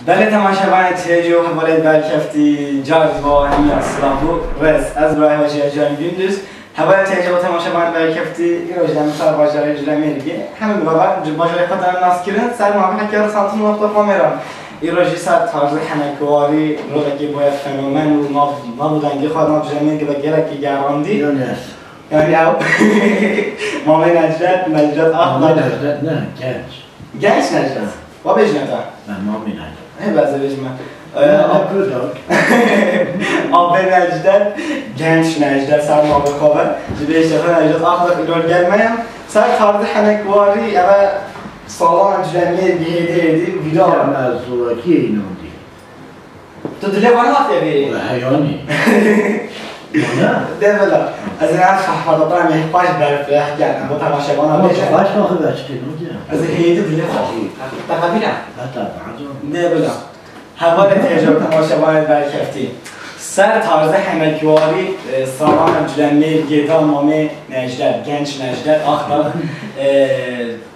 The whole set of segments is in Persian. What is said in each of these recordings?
بله تماشاگران تلویزیون حواله برکفتی جاز با همین اسلامو رس از برای وجه جان بیندوس حواله تلویزیون تماشاگران برکفتی ایروجدم سر باجره جلمیرگی همین بابا باجره خاطر ناس کردن سر موقع که سانتون وقت کامران ایروجی سر طرز حنکواری روزی باید فنومن و نبودنگی خواهد جلمیرگی و گرکی گراندی يعني او مامي نجدت مامي نجدت نه گنج نجدت و بجنتا نه مامي نجدت هی بازه بجمع کدام آب نجدت گنج نجدت سر مامي خوابه جبهش دفعه نجدت آخر ایران گرمیم سر طرد حنکواری اما سالان جمعیه دیدی ویدیو از زورکی اینو دی تو دلی وانه هاتیه بیری؟ حیانی ده بلا از این از فحفظ طعم يحتاج بالفلاح كان ابو تماشاگان ما باش ناخذ باشتي از هيدي دلی خواهی تقابلا لا طبعا ده بلا حوال تجربه تماشاگان برکفتی سر طرز حنکواری سالان جلمی گیتا مامه نجدت گنج نجدت آخر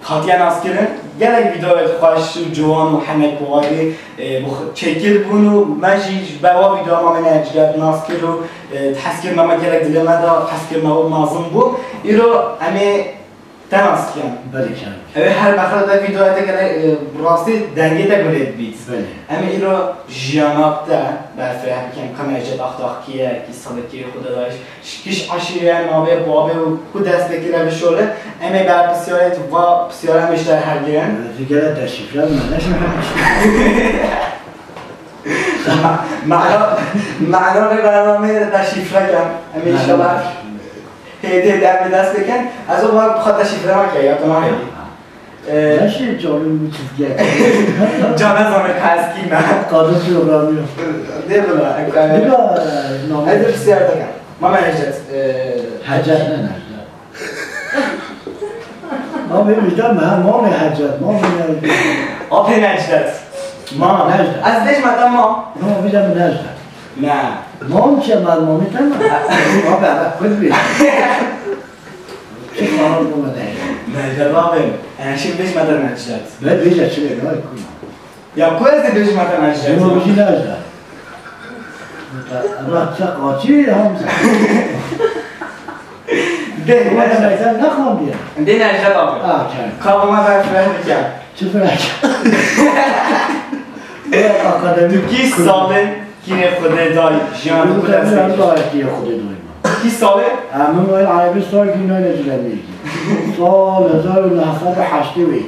خاطیه ناس کردن گلک ویدیو خوش و جوان و حنکواری چکل بونو مجیج بوا ویدیو مامه نجدت ناس کرد و تحس کرد ماما گلک دل مدا تحس کرد ماما نازم بو ایرو امی تناس کن بله کن هر بخره دا ویدیو تا گلک راستی دنگی تا گلید بیت بله امی ایرو جیانات تا برفره بکن کامرجت آخداخ کیه کی صدقی خدا داشت کیش عشیره نابه بابه و کود دست بکیره بشوره امی بر بسیارت و بسیاره همیش در هر گیرن دیگه تشریفات منش معنا برنامه تشریفره کن امی انشالله هیده در دست بکن از اون وقت بخواد تشریفره ما که یادم هیدی نشه جانم چیز جان از آمه پسکی نه قادر پروگرامی ده بلا هیده بسیار دکن ماما نجدت حجت نه نجدت ما بیمیدم ما حجت ما بیمیدم آپی نجدت ما نجدت از دیش مدام ما بیدم نجدت نه ما میشه من مامی تمام ما به خود بید چه کار بوده نه جوابم انشیم بیش مدام نجدت بعد بیشه چه نگاه کنم یا کوزی بیش مدام نجدت ما بیشی نجدت راه چه قاچی هم ده ما نجدت مثلا نخوام بیام ده نجدت آبی چند کابو ما در فره بکن چه فرق آکادمی کی ساله کی خود دای جان خود است کی خود دای کی ساله من وای عربی سال کی نه نجدی سال 1981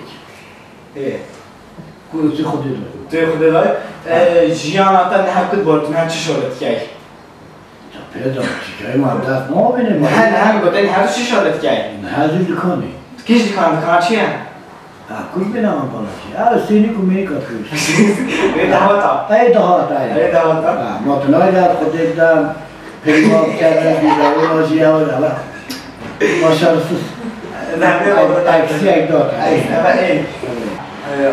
کوچه خود دای توی خود دای جیان آتا نه کد بردن هم چی شورت کی پیدا چیکار ما دست ما بینیم هم گفتن هر چی شورت کی نه هزینه دکانی کیش دکان چیه کل بینم بالا چی سینی کومی کاتوش دهواتا ای دهواتا دهواتا ما تنهای در خود دیدم پیمان کردن بیداری بازی ها و دارم ما شرفت اکسی یک داد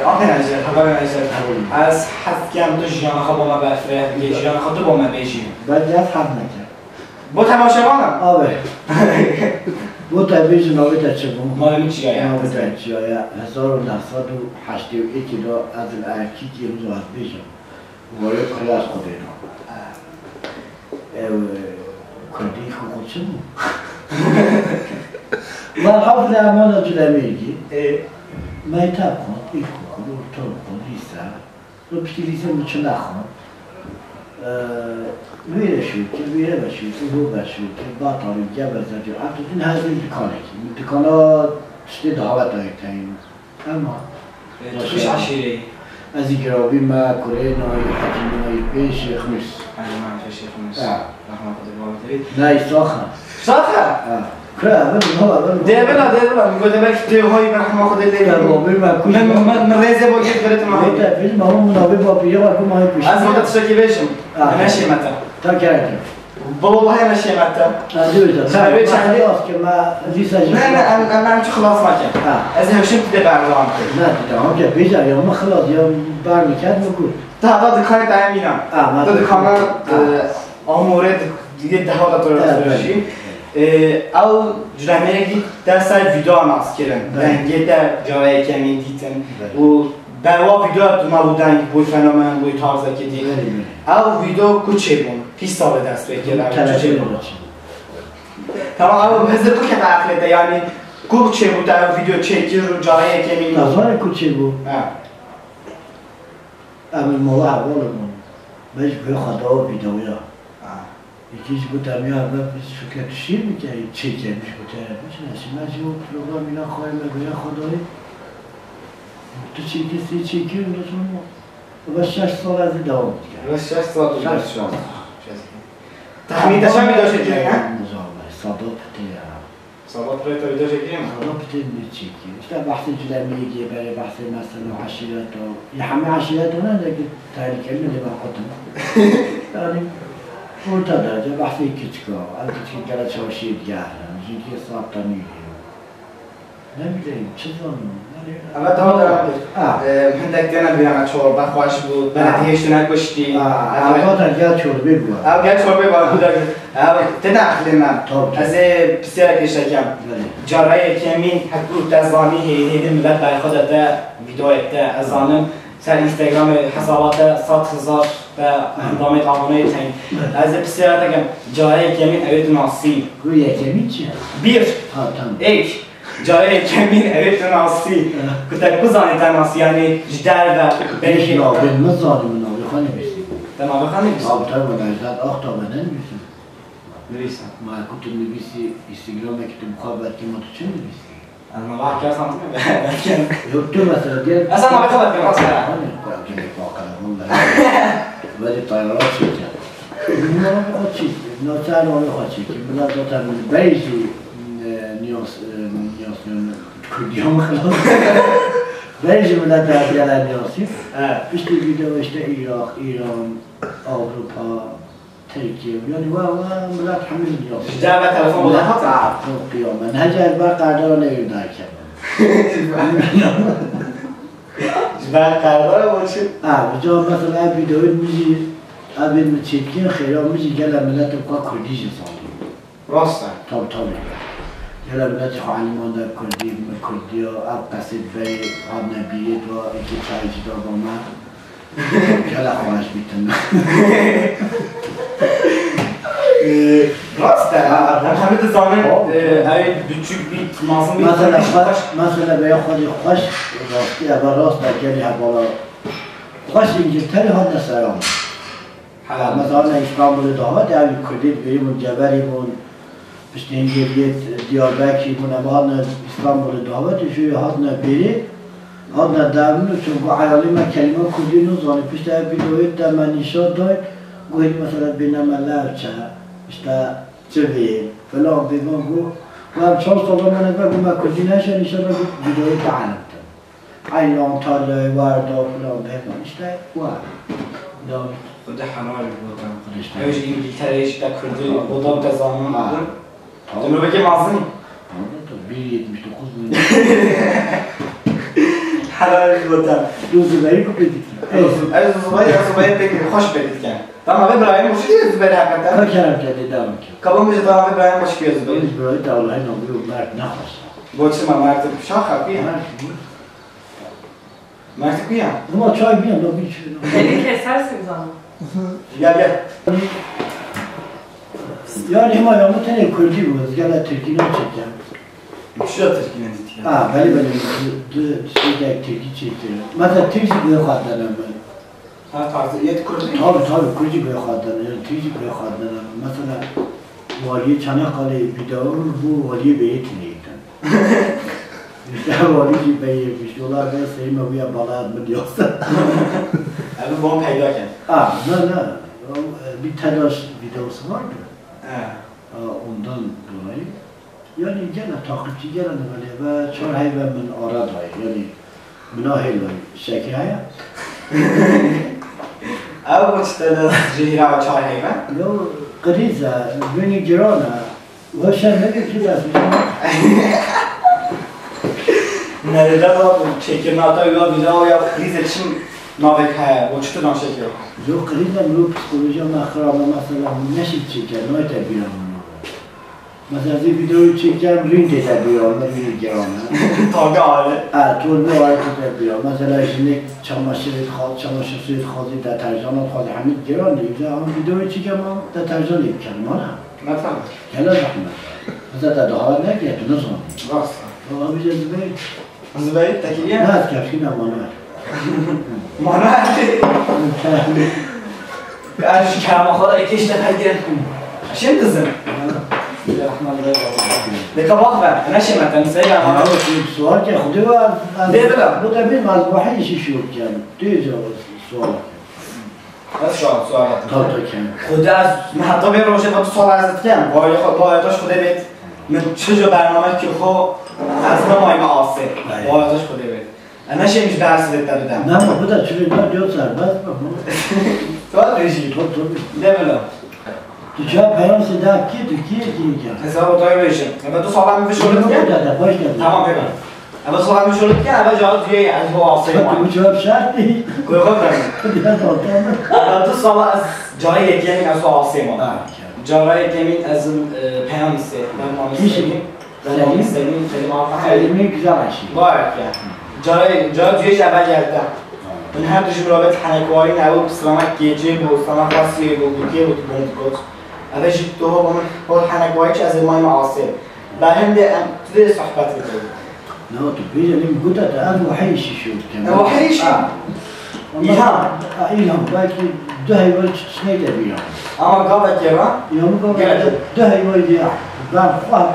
آخه نجد خبر نجد از حد کم تو جیان خواه با ما برفره بگه جیان خواه تو با ما بیشیم بعد یاد حد نکرد با تماشاگانم آبه با تبریز ناوی تچبون مال می چیه ناوی تچیه 1981 دا از الارکی که روز از بیشم وارد کلاس خوده کردی خود چه بود؟ من حافظ امان جلمیگی میتاب کن ایک کن تو کن لیسا رو پشتی لیسا میچه نخون ویره شد که ویره بشود رو بشود که با تاریخ جبه زجر تو این هزین دکانه که دکانا چه دعوت هایی تاییم اما توش عشیره از این گرابی ما کره نایی حجم نایی پیش خمیس من فشی خمیس رحمه خود بابترید نایی ساخن ساخه کره اول ده بلا میگو ده بلک دیوهایی برحمه خود دیدیم من ریزه با گیت برای تو ماهی فیلم ما هم منابع با پیه و که ماهی پیش از مدت شکی بیشم نشی متا تا کردیم بابا باید نشی متا دویده چندی است که ما لیسا جمعه نه من چه خلاص مکن از همشون دیده برنامه کرد نه دیده هم که بیجا یا ما خلاص یا برمیکرد مگود تا حالا دکانت دایم اینم تا دکانت آمورد دیگه دهات تو راشی او جرمه در سر ویدیو هم از کردن رنگی در جایی که می دیدن و بروا ویدیو ما بودن بوی فنومن بوی تارزه که دیگه او ویدیو کوچه بون 20 سال دست بگیره چه بود تمام او هزار کو که عقل ده یعنی کوچه بود در ویدیو چکی رو جایی که می نظر کوچه بود اما موضوع اولمون بهش به خدا ویدیویا یکیش بود امی اول فکر شیر میکنه چکی میشه بود میشه نشی من پروگرام اینا خواهیم بگویا خدایی تو چیکی رو نشون و 6 سال از دوام کرد. و 6 سال شد. تخمیدش هم میداشت دیگه نه؟ صادق پتیه. صادق پتیه تو میداشت دیگه؟ صادق پتیه میچیکی. اشتا بحث جلمیگی برای بحث مثلا عشیرت و یه همه عشیرت نه دیگه تحریک علمی دیگه خودم. یعنی اون تا درجه بحثی کچکا. البته که گله چاشی دیگه میشه که صاحب تمیزی. نمیدونم چه زمانی. اما تا هندک دینا بیرم چوربه خوش بود بلدیهش تو نکشتی اما تا گل چوربه بود او گل چوربه بود تدخل من از بسیار کشتکم جارای کمین حکوت دزانی هیده ملت برای خودت ویدیویت از آنم سر اینستاگرام حسابات 100,000 و اندامه قانونی تین از بسیار تکم جارای کمین اوید ناسی روی کمین چیه؟ بیر ایک جای کمین اوید ناسی کتک بزانی ناسی یعنی جدر و بینش نابه مزانی و نابه خانه بیسیم در نابه خانه بیسیم؟ نابه تای و نجدد آخ تا بدن بیسیم نویسم ما کتو نویسی اینستاگرامه که تو مخواه باید که ما تو چه نویسی؟ از نابه حکر سانتی نبید تو مثلا دیل اصلا نابه خواهد که ماسه کرد ولی طایرات چی کرد؟ نابه خواهد چی؟ نابه نابه خواهد چی که بلا داتر بیشی نیاز کردیم خلاص برای ملت در نیازی بیشتر ویدیو بیشتر عراق ایران اروپا ترکیه یعنی و ملت همین نیاز جواب تلفن ملت ها تعب قیامت نهج بر قدر نگیر در بر قدر باشه بجا مثلا ویدیو میگی اول مچیکی خیلی میگی گل ملت کو کردیش سالی راسته طب يلا بلاد علمان در کردی اب قصد بی آب نبیید و اکی چای جدا با من کلا خواهش بیتن راسته همه زانه اوی بچوک بیت مازم بیت مثلا بیا خودی خوش راستی اول راست در گلی حوالا خوش انگلتری ها نسرام مثلا اسلام داوت اوی کردی بیمون جبری بون پشت اینجوری دیاربکری بونه بعد اسلام داوت شوی هات نبیری هات ندارم چون با عیالی من کلمه کردی نزانی پشت ویدیویت در من نشان داد گویید مثلا بینم لرچه پشت چوی فلان بیمان گو و هم 4 سال من بگو من کردی نشه نشان داد ویدیویت تعلم عیان تاله وردا فلان بیمان اشته وارد خود حنال بودم اوش انگلترش در کردی بودم که زمان بودم جمله بگه مازنی تو بیرید میشتو خوز بودم حلال بودم روزبایی کو بدید از روزبایی بگیر خوش بدید کن تمام ابراهیم باشه دیگه زبیر حقیقتا کار کردم کردی دارم که کبا میشه تمام ابراهیم باشه که زبیر برای دولای نوی و مرد نخواست گوچه من مرد شاخه بیه مرد بیه ما چای بیان دو بیچه خیلی کسر سیزانم یا yani hema yamutene kurdi bu zgala Türkiye çekiyor. Şu Türkiye ne diyor? Bali şeyde Türkiye çekiyor. Mesela Türkiye böyle xatlarım ben. Ha tarzı yet kurdi? Tabii kurdi böyle xatlarım. Yani Türkiye böyle xatlarım. Mesela vali Çanakkale videoları bu vali beyitneydi. İşte vali beyitmiş. Onlar da sayma bu ya balad mı diyorsa. Abi bu peyda ken. Ne. Bir telaş videosu vardı. Ondan dolayı yani gene takipçi gelen böyle ve çor hayvan min araday yani münahil şeki haya. Abi işte de cihra ve çay hayvan. Yo kriza beni girana ve sen ne getiriyorsun? Nerede var bu çekirnata ya video ya kriz için navek ha bu çıtı naşek yok. Yok kriza bu psikoloji ama xaraba mesela neşit çeker ne tabiyan. مثلا از این ویدیوی چکم رین دیده بیام رین گرانه تاگه آره طول می‌آید دیده بیام مثلا اینه چماشیر سویت خواهی در ترجمه خواهی همین گران نیست هم ویدیوی چکم هم در ترجمه کردم نه مثلا کلا رحمت مثلا در دهات نگه تو نزدی راست آقا بیشتر زبید زبید تکیه نه از کفشی نمانه مانه ارش کلام خدا اکیش دفعه گرم شیم دزم دیگه واقعا نشیم مثلا سعی آره سوال که خودی و از بود بین مذبوحی چی شروع کرد توی جواب سوال از سوالات تا کن خدا از من حتی به روشه با تو سوال ازت کنم بایداش خدا بید من چجا برنامه که خو از نمای معاصر بایداش خدا بید نشیمش درس دیت دادم نه ما بوده چون اینا دیو سرباز سوال رژی نمیدونم تو چه پیام صدا کی کرد حساب تو بشه اما تو سوال میشه شروع کنی تمام ببین اما سوال میشه شروع کنی اما جواب توی از هو آسه تو جواب شرطی کوی خود اما تو سوال از جای یکی از هو آسه ما جای یکی از پیام است سلیم سلیم سلیمی گذاشتی جای تویش اول گردم من هم توش مرابط حنکواری نبود سلامت گیجه بود سلامت خاصی بود که بود بود اوش تو با من با حنکواری که از مای معاصر بعدم توی صحبت می‌کنیم نه تو بیشتریم گوده تا از وحیش شد کنه وحیش ایلام باید دو هیوال چنیده بیام اما گاوه که را یا میگم دو هیوال بیام بعد خواهد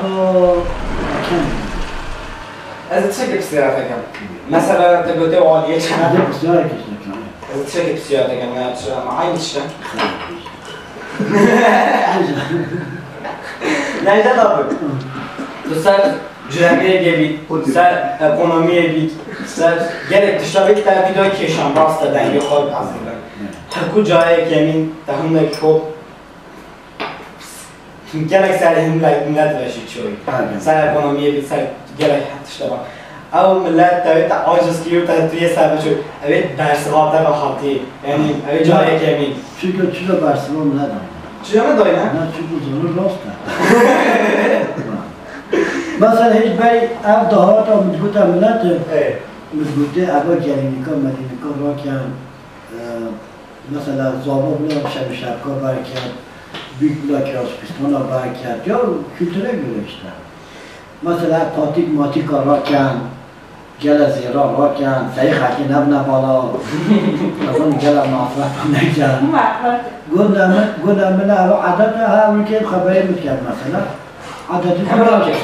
از چه بسیار تکم مثلا تقولي عالیه چند هذا بسیار کس نکنه از چه بسیار تکم نه چرا معین چه نه جناب تو سر جنبی گبی سر اقتصادی بید سر گرد تشابه در ویدیو کشان راست دادن یا خود عزیزم هر کجای کمین تهم نکوب گلک سر هم نداشتی چوی سر اقتصادی بید سر گلک تشابه او ملت دوید عاجز کیو تا توی سر بچو اوید درس غابده و خاطی یعنی اوید جای کمین چرا برسوام ندارم چرا نداری نه؟ نه چون زنو راست مثلا هیچ بای اب دهات هم مدگوت ملت مدگوته ابا گرینیکا مدینیکا را کن مثلا زابا بلا شبکا برکرد بیگ بلا که آسپیستان را برکرد یا کلتوره گرشتن مثلا پاتیک ماتیکا را کن گل زیرا را کن سعی خاکی نبنه بالا مثلا گل مافرق نکن گل منه او عدد همون که خبری میکرد مثلا عددی خبری میکرد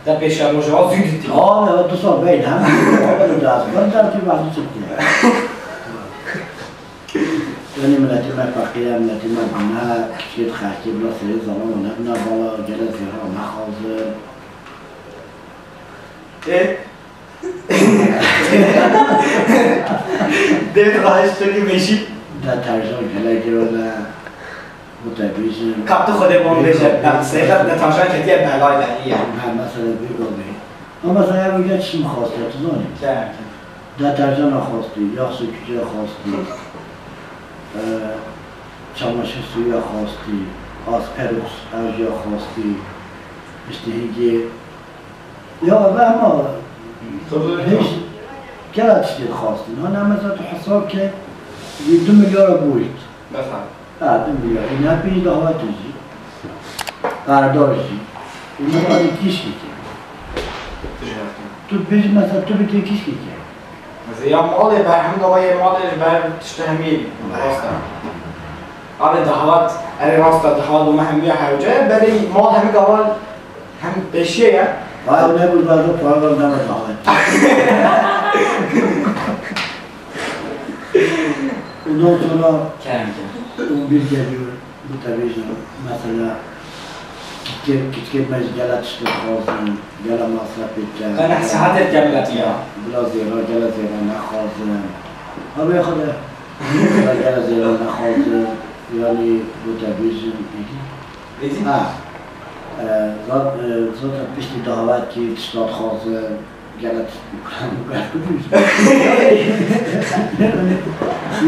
در پیش روژه ها زیدی آه 2 سال بین هم اول دست من در توی وقتی چکیه یعنی ملتی من فقیه ملتی من بنا شید خاکی بلا سری زمان و نبنه بالا گل زیرا نخوازه دیت راهش تو که میشی در ترجمه گله گرونه متبیشن کابت خود بون بشه سیخت نتاشان کتیه بلای دهیه هم مثلا بگو اما مثلا یا بگه چی میخواسته تو زنی؟ در ترجمه خواستی یا سکوچه خواستی چماشی سویا خواستی آسپروس اوجیا خواستی اشتهیگی یا اما هیچ گلت شدید خواستی نه مثلا تو حساب که 2 میلیارد بوید بفهم 2 میلیارد این هم پیش دعوت جی برداشتی این باید کیش که تو پیش مثلا تو بگه کیش که یا مالی بر هم دوای مالش بر تشتهمی راستا آب دهوات اری راستا دهوات و مهمیه حوجه بری مال همی دوال هم بشیه یا باید نگول باید رو پاگل نمه دهوات اونا sonra اون bir geliyor bu tabii mesela gitmez gala çıktı lazım gala masraf edeceğim ben saat كاملة ya biraz zira gala zira ne lazım abi ya kadar gala zira ne lazım yani bu tabii ha zaten pişti davet ki çıtat lazım gala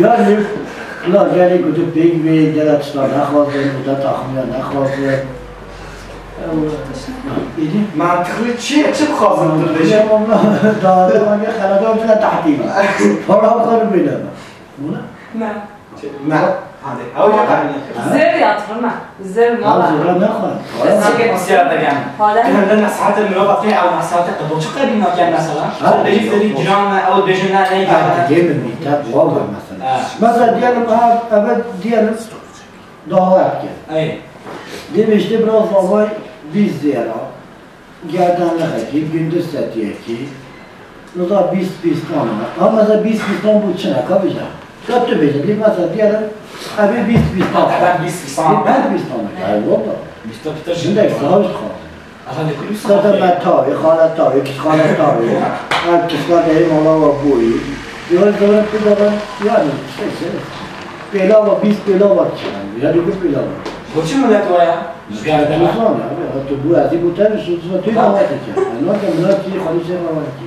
yani لا گلی کجا پیگ بی گلت شتا نخواسته بوده تخمیه نخواسته دیدی؟ منطقی چیه؟ چه بخواستم تو بشه؟ داده من یه خلاده هم شده تحتیم پارا خواهر بیدم نه نه هده او جا زر yatırma زر ما ما زیرا نخواهد ساكت نصيحة دقيقة. حالا كنا نصيحة المرافقين أو نصيحة قبل شو قريب ناكل مثلا؟ بيجي تري جيران أو بيجينا نيجي. دیگه من میتاب واقعا مثلا دیالم اول دیالم دعوت کرد أي. demişti biraz baba biz ziyara gerdanlık eki, gündüz seti eki Rıza biz tane ama mesela biz tane bu içine kabıca kötü bir şey mesela diyelim abi biz tane Ben biz sana. ben biz tane yani valla Biz de Peter şimdi savaş kaldı Efendim kulüp zaten ben tabi, halet tabi, kız halet tabi ben kızlar deyim ona var bu iyi diyoruz sonra bir zaman yani şey bela var biz bela var yani bir bela var Bu çim millet var ya? Rüzgar deme. Uzman abi, hatta bu azi bu tabi sözü tüy davet edecek. Yani orada bunlar ki halise var ki.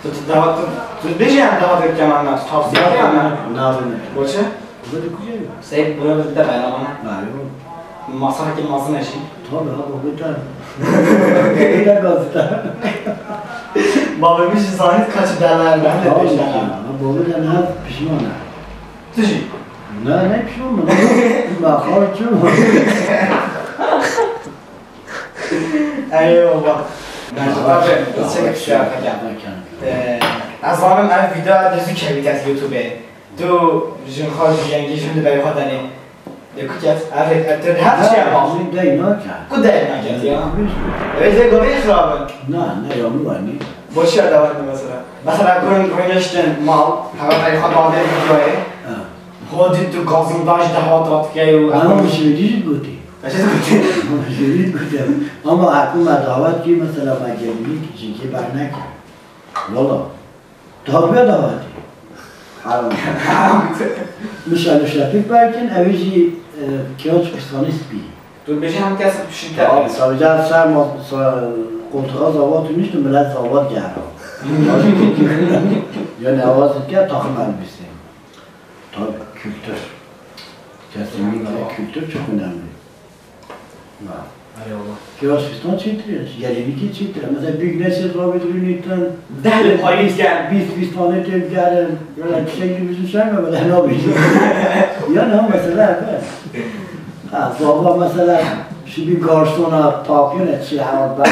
Tut davet tut. Bejim davet edeceğim anlat. Tavsiye edeyim mi? Ne yapayım? Bu çim? Bu da kuzey yok. Sen bunu bir de bayramına. Ne yok? Masa hakilmasın eşi. Tabi ha bu da. Bir de gazete. Babamın zahit kaçı derler ben de Tabi peşten. ya. Bu da ne pişman ha. Tücü. Ne pişman mı? Bak harcım. Eyvallah. Ben de çekip şey yapacağım. از وانم این ویدیو دزدی که بیت از یوتیوبه دو جن خارج جنگی شون دو بیاد دنی دکتر افت هر چی هم Bizim de inak ya. کدای نگید یا ویزه گوی خرابن Ne yağmur var ne? باشی داور مثلا گرینشتن مال هوا برای خود باده ویدیوه خودی تو گازین داش دهاتات که و Ama şöyle gudi. چه گفتی Şöyle gudi. Ama aklıma davet ki mesela ben gelmek için ki ben ne ki? Valla. Tabi davet. Haram. Misal şefik belki evici kağıt pistanist bir. تو بیشی هم کسی پیشین کرد Sadece sen koltuğa zavat ünlüştü millet zavat geldi. Yani avaz etken takım elbise. Tabi kültür. Kesinlikle kültür çok önemli. eyvallah Kağıt pistan çitiriyor. Gelinlik çitiriyor. Mesela büyük nesil Robert Ünlük'ten دهل پاییز گرد biz pistanı tep gelin. Böyle bir şey gibi bizim şeyme böyle ne yapayım? Yani mesela böyle. Ha, baba mesela şu bir garsona papyon etsi ama ben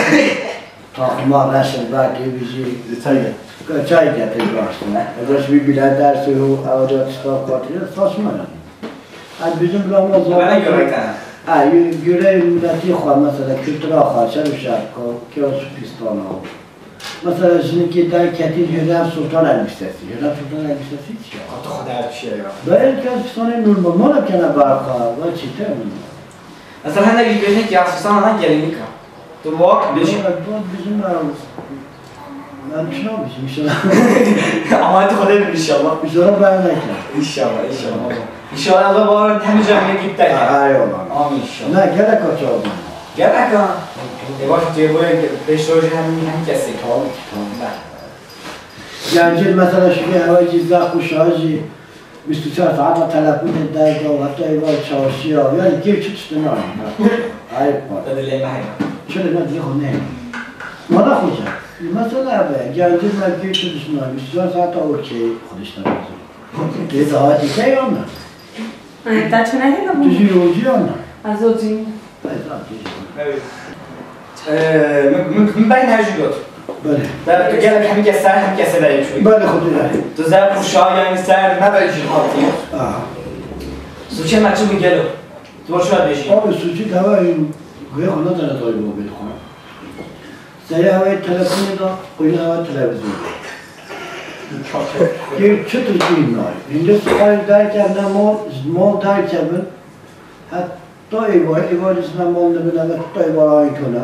takıma resim belki bizi çay getir garsona. Ya şu bir bilen dersi o avcı kitap katıyor saçma yani. Yani bizim Ramazan bana göre tane ha göre milleti var mesela kültüre karşı bir şey kağıt pistana. Mesela sizinki der ketil Hürrem Sultan elbisesi. Hürrem Sultan elbisesi hiç yok. Hatta kadar bir şey yok Ben kağıt pistana normal. Mala kena barka. Var çite mi? Mesela hani bir gözün yansısan alan gelinlik ha. Tu bak Bizim ben bir şey olmuş inşallah. ama hadi kadar bir inşallah. İnşallah ben ne ki? İnşallah inşallah. İnşallah Allah var hem camiye gitti ya. Ay olan. Amin inşallah. Ne gerek kaç oldu? Gel bakalım. Bak diye buraya 5 roje hem kesik. Tamam. Yani mesela şu bir hava cizda kuşağıcı 24 saat telefon eder de hatta evvel çalışıyor. Yani geç çıktı ne var? Ayıp var. Hadi leyme hayır. Şöyle ne diyor ne? Bana hoca. Mesela be geldi ben geç çıktı 24 saat okey konuştular. Bir daha dikey ona. Dar ce n-ai la Düzü yolcu ona. Azi o zi. Evet. من بین هر جوت. Böyle. Ben tu gel hem keser hem keser şöyle. Böyle kutuyor. Tu zer kuşağı yani ser ne böyle haltı. Suçe maçı mı geliyor? Tu şu an beşi. Abi suçu da var. Güya ona da ne doyuyor bu konu. Seri havayı telefonu da oyun hava televizyon. Bir çıtır diyeyim var. Şimdi sıkar derken de mol derken ben hatta evar ismen molda ben hatta evar aynı konu.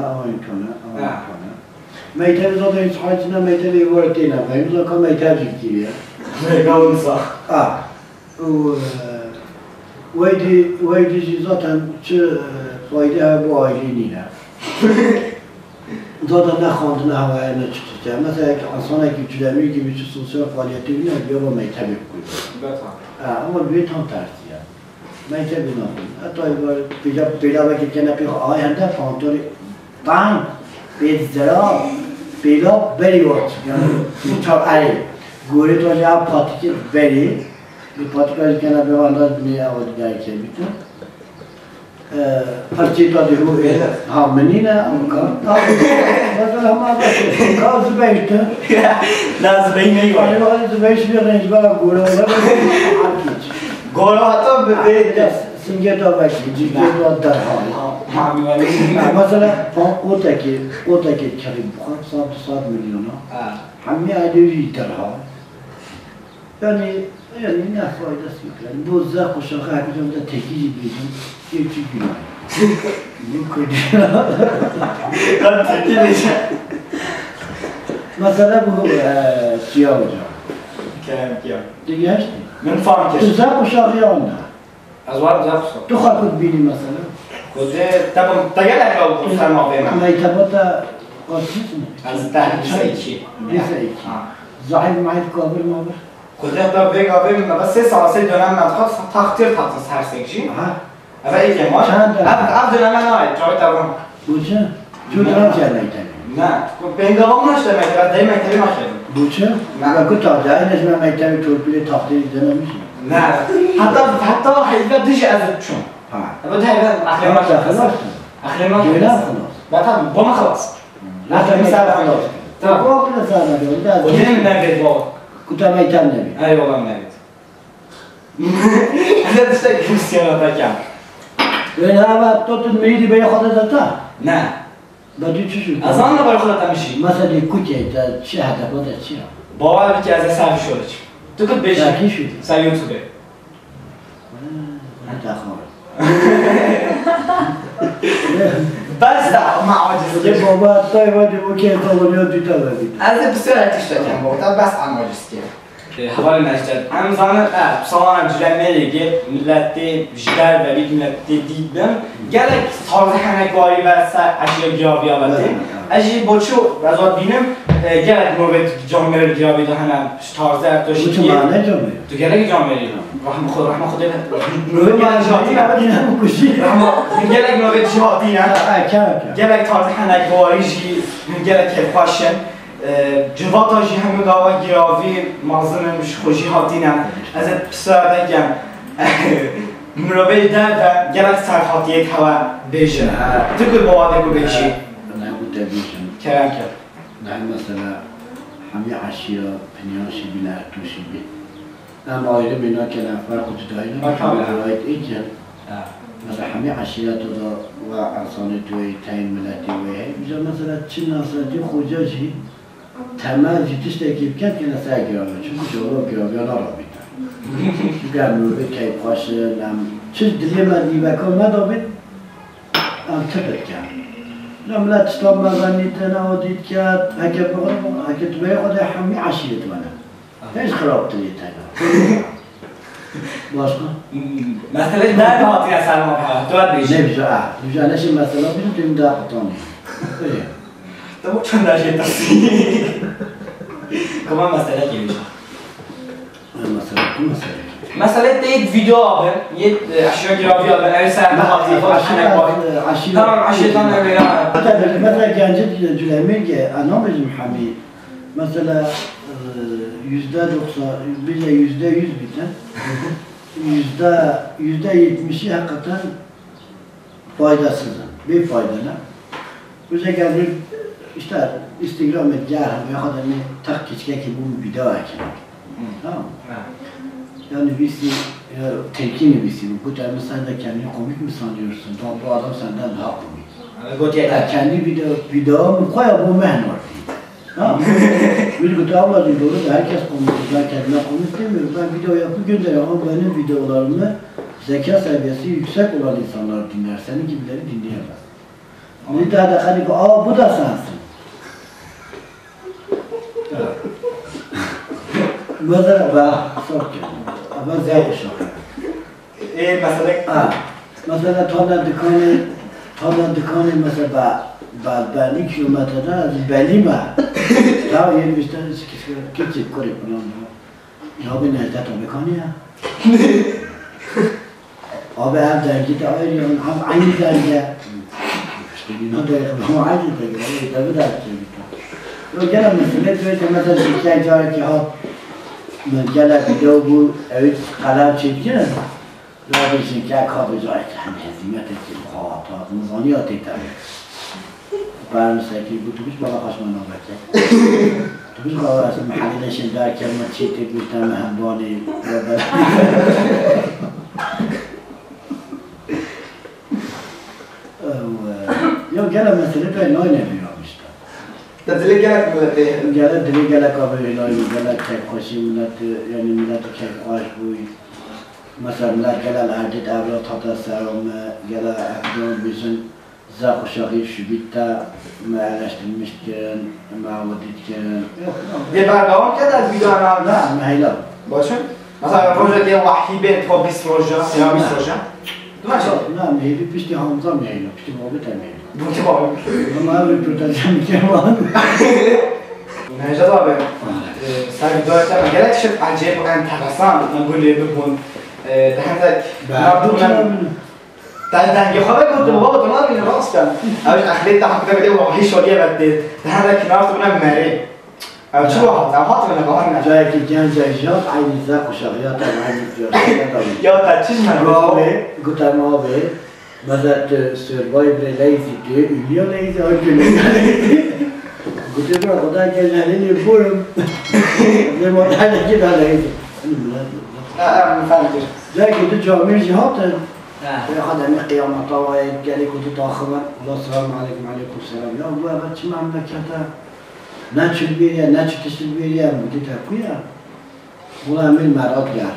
Meytevi zaten saatine meytevi evar değil ama hem zaten meytevi gibi. Ne kalınsa. Vaydi zaten çı fayda bu aileniyle. Zaten ne kandı ne havaya ne çıktı. Mesela asana kültürleri gibi sosyal faaliyetleri ne yapıyor ama meytevi koyuyor. Evet. Ama bir tam tersi ya. من چه بینم حتی پیدا بگید که نپیخ آی هنده پانتوری تنگ بید زرا پیدا بری وقت یعنی تا اری گوری تو جا پاتی بری bir patikacı kenara bir anda dünya avcıya geçebilir. Parçayla diyor ha menine amka. Mesela ama kaz beşte. Naz beyni var. Hani beş bir renk bana gol olur. Gol hatta be singe de bak ciddi de dar. Mesela o taki çarım bu 100 milyona. Hammi aydı dar ha. Yani ne faydası yok yani. Bu zak uşağı hepimizin de tekici bizim. Geçi günah. Bu kötü. Ben tekileceğim. Mesela bu siyah hocam. Kerem kiyam. Diğer işte. Ben fark ettim. Zak uşağı ya onda. Az var zak uşağı. Tu kalkıp bini mesela. Koze tamam dayak al bu sarma benim. Ama itabata kaçsın mı? Az da lise 2. Lise 2. Zahid mahid kabir mabir. Koze hatta bek abim bas 3 سال dönem matkat takdir tatsız her sekçi. Ama ilk ama ab dönemen ait. Çok tamam. Bu çe? Şu dönem çeyrek. Ne? Ben devam başladım. Ben de mektebi başladım. Bu çe? Ben kutu da aynı mektebi torpili takdir denemiş. Ne? Hatta hayda dış azıtçım. Ha. Ama da hayda ahlama خلاص. ahlama. Gören خلاص. Zaten bu mu خلاص? Zaten mesela خلاص. Tamam. Bu bile sana diyor. O benim nerede bu? Kutu meytan nebi. Eyvallah nerede? Ne işte Cristiano Atakan. Ben hava tutun meydi bey خدا داتا. Ne? بدی چی شد؟ Azanla var خودت میشی. مثلا کوچه تا چه هدف بود چیه؟ باور که از سر شورش. تو که بشی. کی شد؟ سر یوتیوب. حتی خور. بس دا ما عاجز. یه بابا تای وادی اوکی تا ولیا دیتا بدی. از بسیار اتشتم بود. بس عاجز کیم. حوال نشد. امزان سالان جلمه‌ای که ملتی جدر و بی ملتی دیدم. گله تازه هنگاری و سر اشیا گیاهی آورده. اشی بچو رضا بینم گله نوبت جامعه گیاهی دهنم تازه ارتوشی. تو معنی جامعه؟ تو گله جامعه رحم خود نوبت جهادی نبودی هم کشی. گله نوبت جهادی نه. گله تازه هنگاری جی گله کفاشن. جواتاجی همه گاوا گیاهی مازنمش خوشی هاتینه. از پسرده کم مروی در و گله سرخاطیه هوا بیشه. تو که باوره کو بیشی؟ نه بود بیشم. کرم کرد. نه مثلا همه عشیا پنیاشی بینه توشی بی. اما آیده بینا که نفر خود داییم. روایت ایجا. مثلا همه عشیا تو و انسان توی تاین ملتی وی. بیشتر مثلا چی ناسادی خوجاجی temel ciddi tekipken yine sergiyorlar çünkü çoğu görüyorlar o bir tane. Çünkü hem keyif başı hem çiz dilemediği bakımda da bir antıpetken. Namlat İslam mazaniyetine o dikkat haket bey o da hammi aşiret bana. Hiç kıraptı yeterli. Başka? Mesela nerede hatırya sarma var? Dört beşi. Ne güzel. Güzel ne şey mesela bizim düğümde hatanı. Öyle. تو چون در شد تصی کمان مسئله کی میشه مسئله یک ویدیو آبه یه اشیا گرافی آبه نوی سر نهاتی خود tamam aşıdan evvel mesela genci cülemin ki anamızın hami mesela %90 bize %100 biten %70'i hakikaten faydasız bir faydana bize geldi işte Instagram medyaha ya kadar tak keçke ki bu video ki tamam yani birisi telkin birisi bu da mesela da kendini komik mi sanıyorsun bu adam senden daha komik kendi videomu koya bu menor tamam bir kutu abla diyor herkes komik ben kendime komik demiyorum ben video yapıp gönderiyorum ama benim videolarımı zeka seviyesi yüksek olan insanlar dinler senin gibileri dinleyemez bir daha da hani bu da sensin. Mesela ben çok ama zevk uşak. Mesela? Mesela tane dükkanı mesela ben 2 kilometreden az belime. Daha 25 tane küçük korip falan. Ya ben nerede tabii kanı ya. آب هم درجه دایری هم عین درجه اینا دقیقا هم عین درجه تا بدرد چه گلم مثل توی مثلا شکل جایی که ها من گلم ویدیو بود اوید قلم چی کنه لا بیشین که کار بجای که هم هزیمت چی خواهد نظانیاتی تره برنسکی بود تو بیش بالا خشمان نامده تو بیش بالا از محلی نشین در کلمه چی تگوشتم همبانی یا گلم مثل توی نای نمیرم دلی گلک ملته دلی گلک آبی نایی گلک که خوشی ملت یعنی ملت که آش بوی مثلا ملت گلک اردید اولاد تا سرم گلک اقدام بیشن زخ و شاقی شبیتا معلشتن مشکن معودید کن یه برنامه کرد از ویدیو نه مهیلا باشه مثلا روزه که وحی به تا 20 روزه یا 20 روزه نه مهیلی پیشتی همزا مهیلا پیشتی بابت مهیلا بوده بابا ما رو پروتکشن میکنم نجات آبه سر ویدیو تا گلک شد عجیب و انترسان من گلی ببون دهندک نردونم دنگی خوابه گفت بابا تو نبینه راستم اوش اخلیت تحقیقه بده وحی شاگه بدید دهندک کنار تو بونم مری او چه واحد؟ او هات بینه باهر نه جایی که جنگ جایشات عینی زخ و شاقیات هم عینی جایشات یا تا چیز من آبه گوتم آبه مثلا سروایبر لیزی که ایلیا لیزی های کنیزی لیزی گوته برا خدا که جهنی برم زمان که دا لیزی فهمتش جایی که تو جامعه جهاتن به خدمه قیامت ها و گلی که تو تاخبر الله سلام علیکم علیکم سلام یا بو اول چی مملکته نه چل بیریم نه چل تشل بیریم بودی تکویم بو همین مراد گرم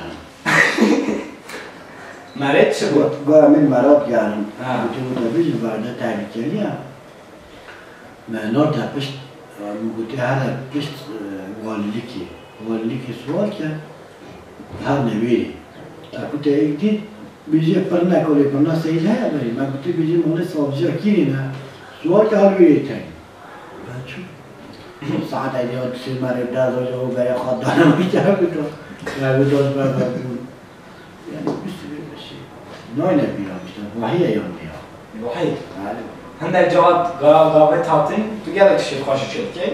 مرد چه بود؟ گوه همین مراد گرم بودی بوده بیش برده تحریک کریم مهنار تپشت بودی هر پشت والیکی سوال کرد هر نویری بودی ایک دید بیجی پر نکولی پر نسیل های بری من بودی بیجی مال سابجی اکیری نه سوال که حال بیری تایی بچو ساعت ایدیات سی مرد دازو جو برای خود دارم بیجا بیتو بیتوز بود یعنی بیستی بشی نوی نبیرم بیشتر وحی ایان بیرم وحی هندک جواد گاوه تاتین تو گلک شید خوشی شد که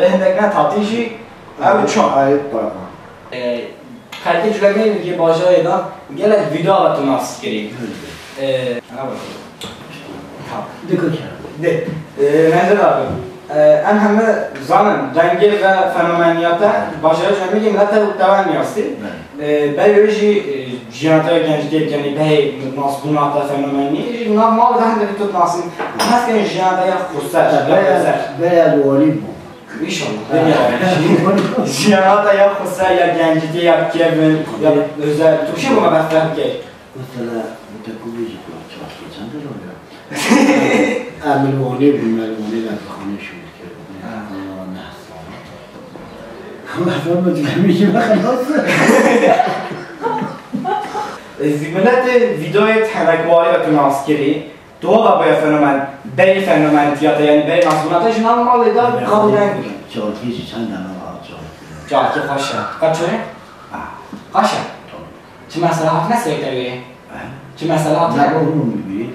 هندک نه تاتین شی او چون خیلی جلوی میگه باشه اینا گلک ویدیو تو ناس کردیم دیگه کرد ده نظر دارم ام همه زانن جنگی و فنومنیات باشه جلوی میگه ملت دوان نیاستی بایوژی جیانتای گنج دیپ یعنی به ناسبونات فنومنی اونا ما به هندک تو ناسیم هست که جیانتای خصوصا باید والی بود İnşallah. Jiyanata ya Xusa ya Gəncidi ya Kevin ya özel çok şey buna bəxtlər ki. Mesela bu teknoloji var çok geçen de oluyor. Amelvani bilmelvani lafını şöyle ki. Ne sonra? Allah sonra dilemişim خلاص. Zibnat videoyu tənəqvari və tünaskiri Doğa boya fenomen, bey fenomeniyata yani bey nasılmata jnan malı da kabilen. Çok iyi çan tane var çok. Çok iyi hoşa. Kaç öyle? Hoşa. Çi mesela hat ne sekretery? Çi mesela hat ne olur gibi.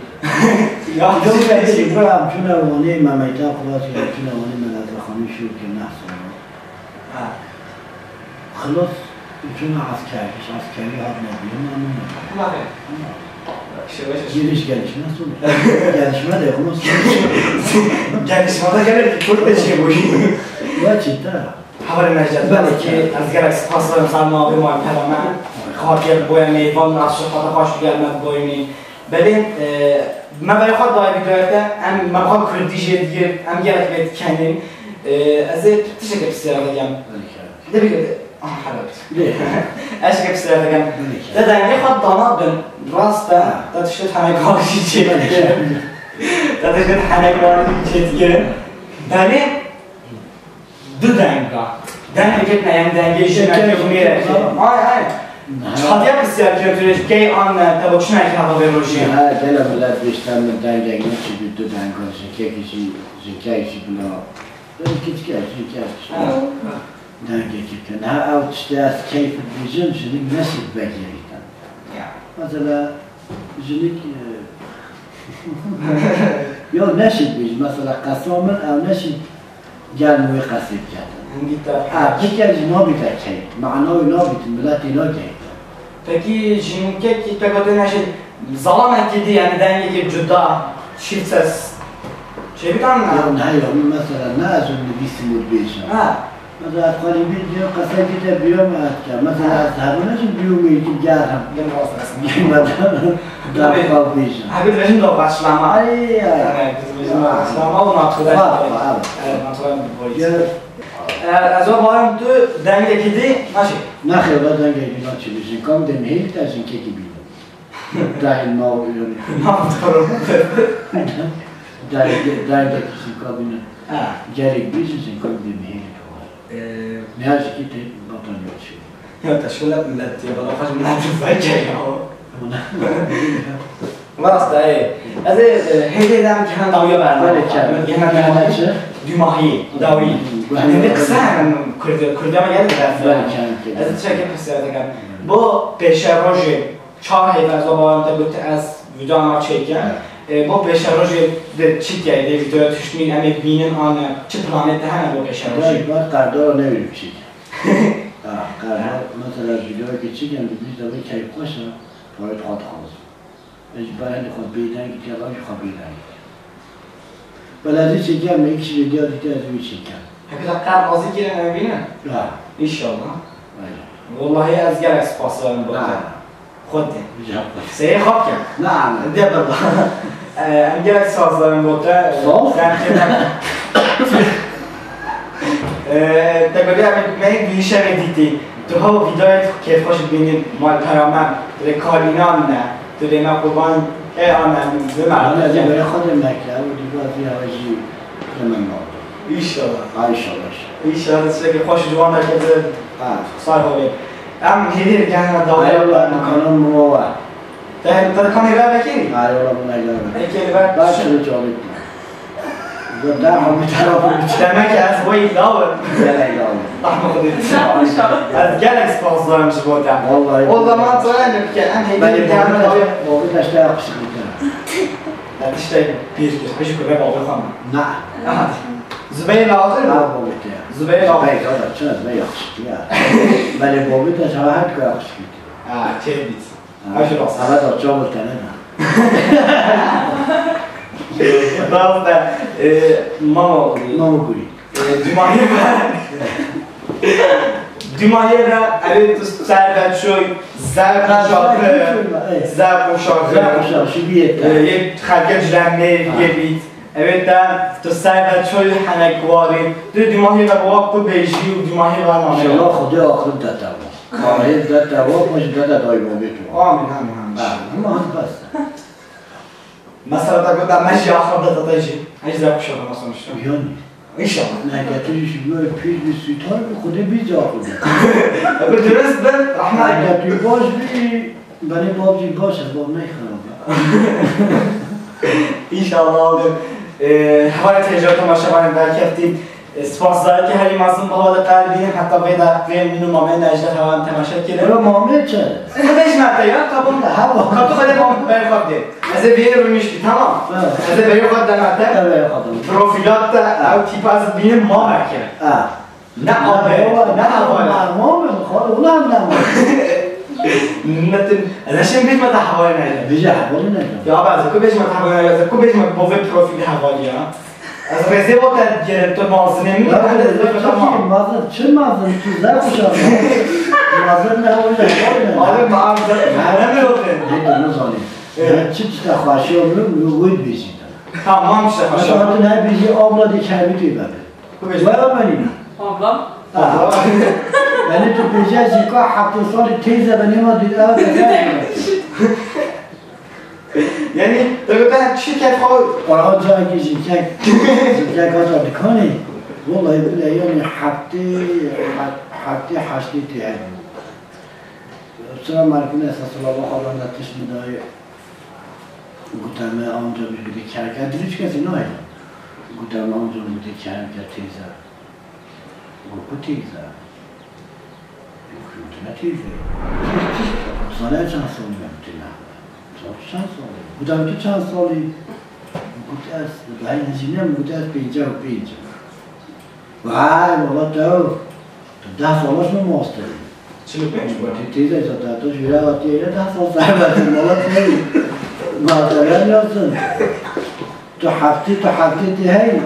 Ya çok iyi program şuna onu Mehmet'e خلاص ya şuna onu Mehmet'e خانه شو که نه خلاص şuna askeri hat ne bilmem ne. Giriş gelişme sonra. Gelişme de yapamaz. Gelişmede gelir ki çok da şey bu. Gerçekten. Haber merced belki az gerek spaslarım sanma abi mal peramen. Xatir boyami van nasıl xata xoş gelmez boyami. Belin ما برای خود دایره گرفته ام مقام کردیشه دیگه ام گرفت بهت کنیم از تشکر بسیار دیگم دیگه حالات اشکر بسیار دیگم دادن یه خود دانا بن راسته دادشت همه کارشی چه دیگه دادشت همه کارشی چه دیگه دنی دو دنگا دنگی که نیم دنگی شنکه میره آی Hadiye bisiyer götürüş, gay anne, tabi çuna ikna ve roji. Ha, gel millet beşten mi denge ne çıktı denge, zeka işi buna. Küçük denge çıktı. Ha, out işte keyif bizim şimdi nasıl bekliyorlar. Mesela جنك یا نشید بیش مثلا قسامن او نشید جلوی قصیب کردن یکی از اینا بیتر که معنای اینا بیتن ملت اینا که Peki jinke ki pekate neşe zaman etkidi yani denge ki cüda çift ses şey bir tane یا نه یا مثلا نه از اون 20 مود بیشم ha مثلا از قالیبی دیو قصه دیده بیام کرد مثلا از هرونشون بیومی که گرم benim olsun گیمدن در خواب بیشم Abi bizim de başlama ای evet bizim başlama o natural evet natural bir boyut az o varım tu denge kidi naşe نه خیلی بدن که اینا چی بشین کام دم هیچ از این که بیدم در این ما ایرانی در کسی کابینه جریک بیشین کام دم هیچ نه از کی تی باتون یاد شد ya teşkilat millet ya bana kaç millet fayda ya Vasta az hediyem ki han davya böyle verdim çağırdı çağırdı Dümahi, davi. Yani kısa hemen Kürt'e geldi böyle derse. çağırdı Az çekip hissederken. Bu peşeroji çağ heyfaz zamanında bu az videolar çeken. Bu peşeroji de çiftiydi videoya düştüğün emek binin anı çi planette hemen bu peşeroji. ben kardor ne bir şey kardor mesela videoya geçirken biz de bir kayıp koşa böyle hat alır ecbaren de kod beyden gidiyor var şu beyden belediye çeker mi iki video diye bir çeker Hakikaten kar bazı kiren binin. ha İnşallah. öyle Vallahi az gerek spaslarım bu. Xoddi. güzel Sey xopken. نعم De billah. Am gerek sazlarım bu da. Sof? تقولي من بیشتر دیدی تو ها ویدیوی که خوش بینید مال پیامم رکالینان نه تو دینا قربان آنم انا بمعنی زي ما خد المكتب ودي فيها وجهي لما نقعد ایشالله ان شاء الله ایشالله چه خوش جوان در که صار هوی ام هدیر گهنا داوری ايوه كانوا مروه تا کانی را بکی ايوه من اجازه اکی بعد بعد شو جواب ده هم بتعرفوا demek ki az boy dağır لا لا رحمه الله az gerek sponsorlarmış bu da والله o zaman söyleyeyim ki en iyi بني bir tane بوبي dağır بوبي تشتاق شكلها işte bir hiç köpek oldu kan نعم Zübeyir lazım لا mı? بوبي Zübeyir lazım زبير هذا شنو زبير يا بني بوبي تشاهد كاش ha çevit Aşırı olsun. هذا الجو الثاني Bazı da mama ما موجود Dümahiye evet servet şoy zerb uşakı یک خرکه جلمه یه بیت evet de تو servet şoy hanekvari dümahiye ve bu beji dümahiye var mı? İnşallah Xudo oxir datawo. Oxir datawo moş data doymo betu. Amin amin. Ama bas. Mesela da burada meşi ahırda tatayıcı. Ejder kuşağı sonuçta. Yani. İnşallah. Ne getiriş böyle pil bir sütar bir Xudo bir cevap. Bu dürüst ben rahmet. Getiriş boş bir beni babcı boş bu ne xarab. İnşallah oğlum. Havale tecrübe maşabanın belki ettiğim sponsor ki her imasın bahada kalbinin hatta ve minimum amen ejder havan temaşa kirin. Böyle Muhammed çay. Bu 5 metre ya kapımda. Kapı kadar Muhammed Bey kaptı. Eze bir vurmuştu tamam. Eze bir kadar metre. Evet kadın. Profilatta av tipaz benim mamek. Ha. Ne haber? Ne haber? Muhammed خالص ولا عمل. نتن انا شن بيت ما تحولنا له بيجي حوالينا. يا بعد كوبيش ما تحولنا له كوبيش ما بوفي بروفيل حواليا از رزه وقت گرفت مازنمی مازن چه مازن تو زر کشار مازن نه ولی آره مازن نه میوفن نه نزانی چی تا خواشی عمرم روید بیزید tamam işte مثلا تو نه بیزی آبلا دی کمی توی بده ولی منی Ablam. یعنی تو بیزی از یکا 7 سال تیزه بنی ما دیده yani دقیقا شرکت خواهد قرآن جایی که زیکک ها تا دکانی والله بله یعنی هفته هشتی تیه سرا مرکون اساس الله با خواهد نتش میدای گوتمه آنجا بگیده کرکت دیدیش کسی نه گوتمه آنجا بگیده کرکت تیزه گوکو تیزه گوکو تیزه سانه چند سال میگم تیزه چند سالی؟ بودم تو چند سالی؟ گفته از به این هزینه بوده از 55 وای بابا تو 10 سالش من ماستری 45 بود تیزه تا تو شیره آتی ایره 10 سال سر بردیم بابا خیلی مادران یاستن تو هفته تی هی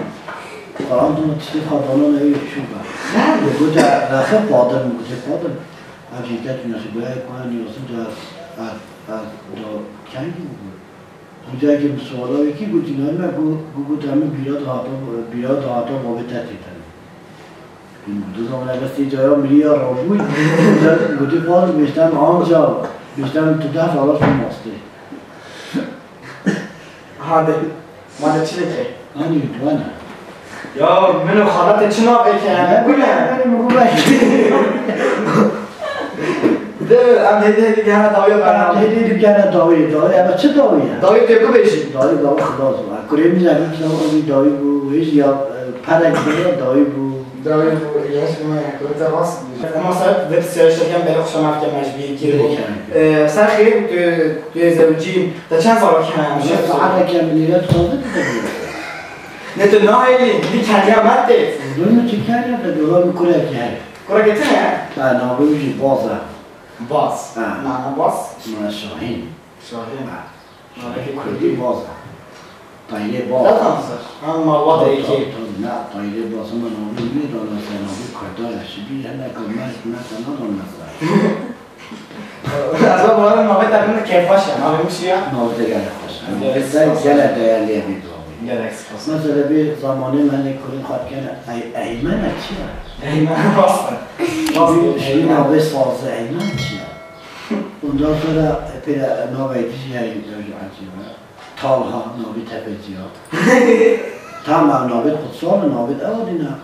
قرآن تو تشتی خواهدانان هی شون بر نه گفته رخه پادر میگوته پادر حقیقت نیاستی باید کنه نیاستی تو از کنگی بود اونجا که سوالا یکی گوتی نایی من گوت همه بیاد هاتا بابه تتیتن دو زمان اگستی جایا میری یا رابوی گوتی پادر بیشتم آنجا بیشتم تو 10 سالاش ماسته هاده ماده چی لکه؟ آنی تو آنه یا منو خالات چنا بکنم بگم ده ام هدی گهنه داوی برنامه هدی گهنه داوی اما چه داویه؟ داوی تکو بشی داوی خدا زمان کره میزنیم که نمو داوی بو هیچ یا پرک بو داوی بو داوی بو یه شما یکوت راست اما سر وب سرچ کردم برای خوشم افکار مجبوری که سر خیلی توی زوجی تا چند سال کنم میشه ساعت کم نیره تازه دیده نه تو نه ایلی دی کنیا مده دونه چی کنیا به دوران کره کرد کره گته نه نه ناموجی بازه باز نه باز من شاهین شاهین کردی بازه تایله باز هم مالات ایکی نه تایله باز من نامی میدانم سنابی کردای شبیه نکن مثلا نمی‌نسا از با بالا نامه تبین کیف باشه نامه میشه یا نامه دیگر خوش بسیار گله دیالی میدونم مثلا به زمانه من کردن خواهد کنه ایمن چیه؟ ایمن راست این نامه سازه ایمن چیه؟ اون دار سر پر نامه دیشی هایی عجیبه تالها نامه تپیجی ها تمام نامه خودسال نامه اولی نه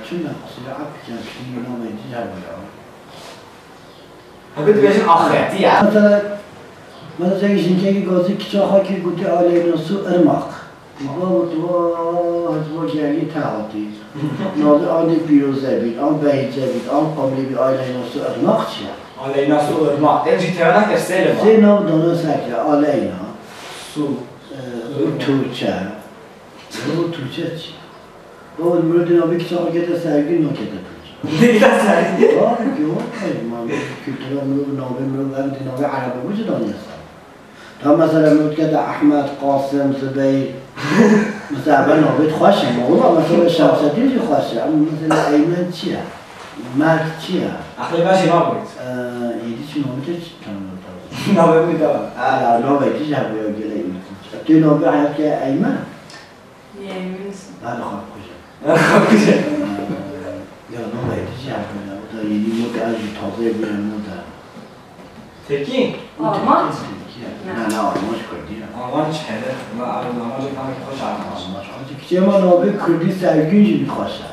چون نخصیل عبی کنشی نامه دیشی هایی هبید بیشن آخرتی ها مثلا اینکه گازی کچاها که گوته آلی نسو ارماق بابا تو هزبا گلی تهاتی نازه آن پیروزه بید، آن بهیجه بید، آن قبلی بید آلی نسو ارماق چیه؟ آلی نسو ارماق این جیتیوه نکر سیله با سه نام دانه سکره آلی نا سو توچه بابا توچه چیه؟ بابا مورد نابی کچاها گده سرگی نکده توچه دیگه سرگی؟ آره که من کلتورا مرو نابی مرو وقتی نابی عربه بوجه دانیستم تا مثلا مرد که احمد قاسم زبیر مثلا اول نابید خوشه مولا مثلا شمسدین چی خوشه اما مثلا ایمن چیه؟ مرد چیه؟ اخلی باشی نابید ایدی چی نابید چی کنم نابید میدارم نابید چی هبویا گله ایمن توی نابید حیات که ایمن؟ ایمنیست بعد خواب کشه یا نابید چی هبویا دا ایدی مده از تازه بیرم مده ترکی؟ آرمان؟ نه آرماش کردی آرمان چهره و آرمان کمی که خوش آرمان که ما نابه کردی سرگینجی میخواستم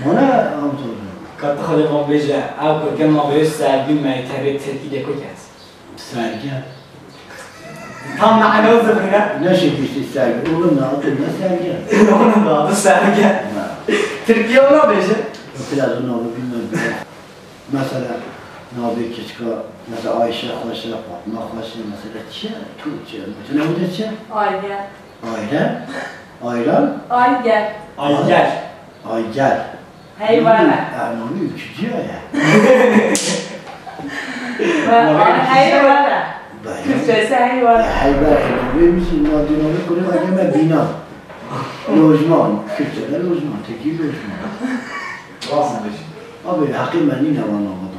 ما نه همطور کارت خود ما بیجه او که ما بیش سرگین میتره ترکی دکو کس سرگین tam معنی زبونه نشه بیشتی سرگین اونو نه تو نه سرگین اونو نه سرگین ترکیه اونا بیشه وقتی از اون نابه بیمون مثلا نابه کچکا مثلا آیشه خوشه فاطمه خوشه مثلا چیه؟ تو چیه؟ تو نبوده چیه؟ آیگر آیران؟ آیران؟ آیگر آیگر حیوانه نابه کجی آیه؟ حیوانه کسوسه حیوانه حیوانه نابه میشه نابه کنه اگه من بینا لوجمان کچه لوجمان تکی لوجمان راست بیشه آبی حقی منی نوان آمدان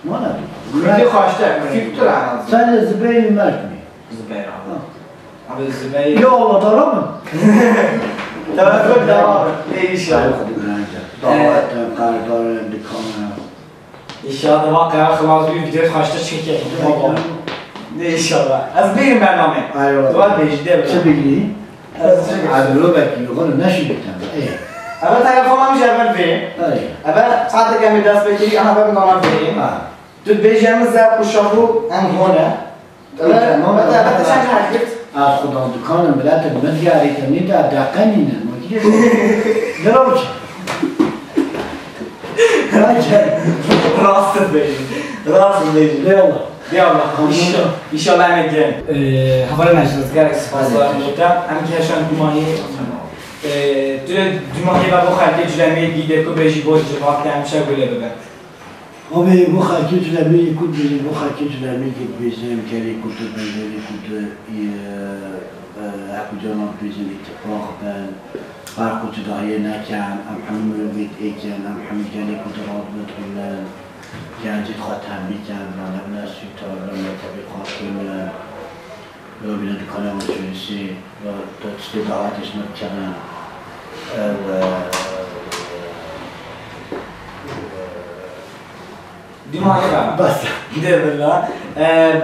ما ندارم کردی خواشته کردی تو رعناز سر زبیر مرد می زبیر آبی زبیر یا الله دارم توقع دوام ایشان خودی برنجه دعوت قردار دکانه ایشان واقعا خلاص بی ویدیو خواشته چکه ایشان از بگیم برنامه دوال بیجده چه بگی؟ از رو بکی بخونه نشیدتم اول تلفن همیشه اول بریم اول ساعت کمی دست بگیری انا ببینم بریم تو بیجیم زب و شابو انگونه بعد چند حرکت از خدا دکانم بلات مدیاری تنی در دقنی نه مگه دروچ راست بریم Razı değil. Eyvallah. Eyvallah. İnşallah emek girelim. Havalı meclis gerek spazlarım burada. Hem ki yaşayan dünyayı dünyayı ve bu halde cülemeyi gider ki beşi boş cevap gelmişe böyle bebe. Abi bu halki cülemeyi kudurdu, bu halki cülemeyi bizim kere kudur, benzeri kudur, Akucanan bizim ittifak ben, farkı dahi nekken, hem mürvet eken, hem gene kudurat bedrilen, gencit khatam biken, ne sütar, ne tabi khakimen, ve bile dükkanı meselesi, ve istidahat ismet kenen, Dünyayı var. bas. Gidebilirler.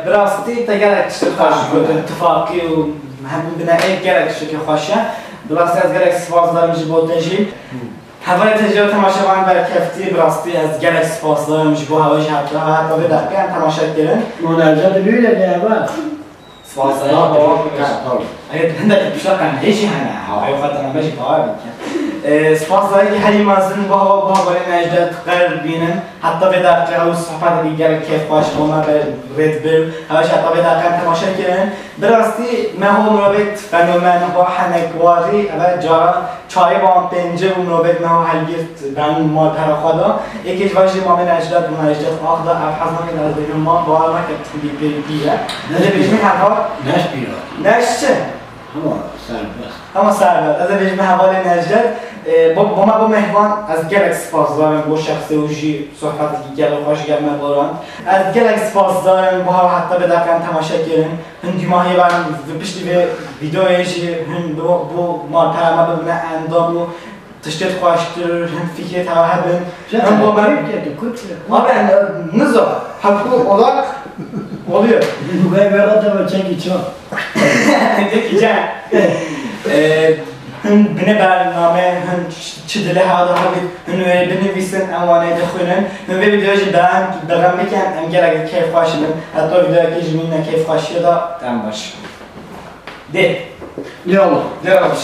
Biraz değil de gerek işte karşı ittifakı hem binaya gerek işte ki hoşa. Biraz az gerek spazlarımızı boltajı. Havaya tecrübe tamaşavan berkefti biraz değil az gerek spazlarımızı bu havayı hatta bir dakika tamaşa edelim. Münazara böyle de var. Spazlarımızı baba. Evet ben de bir şey kan hiç yani havaya fatana beş var bir spazları halimazın bu havayı necdet qalbinin hatta bir dakika o sohbet diğer keyif başlama ve Red Bull hawaş hatta bir dakika tamaşa edelim. Biraz değil ما هو مرابط فنومن ها حنکواری و جارا چای بام پنجه و مرابط ما هلگیت بن ما ترخدا یکیش واجی ما من اجداد و اجداد آخدا ابحثنا که از بین ما با ما که بیره نه بیشتر هوا نش بیاد نش چه اما سربست از بیشتر هوا نجداد با ما با مهمان از گلکس سپاس دارم با شخص اوجی صحبتی که گل خوش گل مباران از گلکس سپاس دارم با حتی به دکان تماشا کردن هندی ماهی برام پشتی به ویدیویشی هند با ما ترما ببینه اندامو تشتت خوشتر هم فکر توهم هم با من آره نزار حقوق olarak oluyor. Bu kadar da çeki çok. Dikeceğim. بنه برنامه هم چدله هذا هبي إنه بنویسن اوانه دخونن من ویدیوش دارم دارم میکنم اگر اگه کیف خواهشم حتی ویدیوی که جمعی کیف خواهشی دا دارم باش ده Eyvallah. ده باش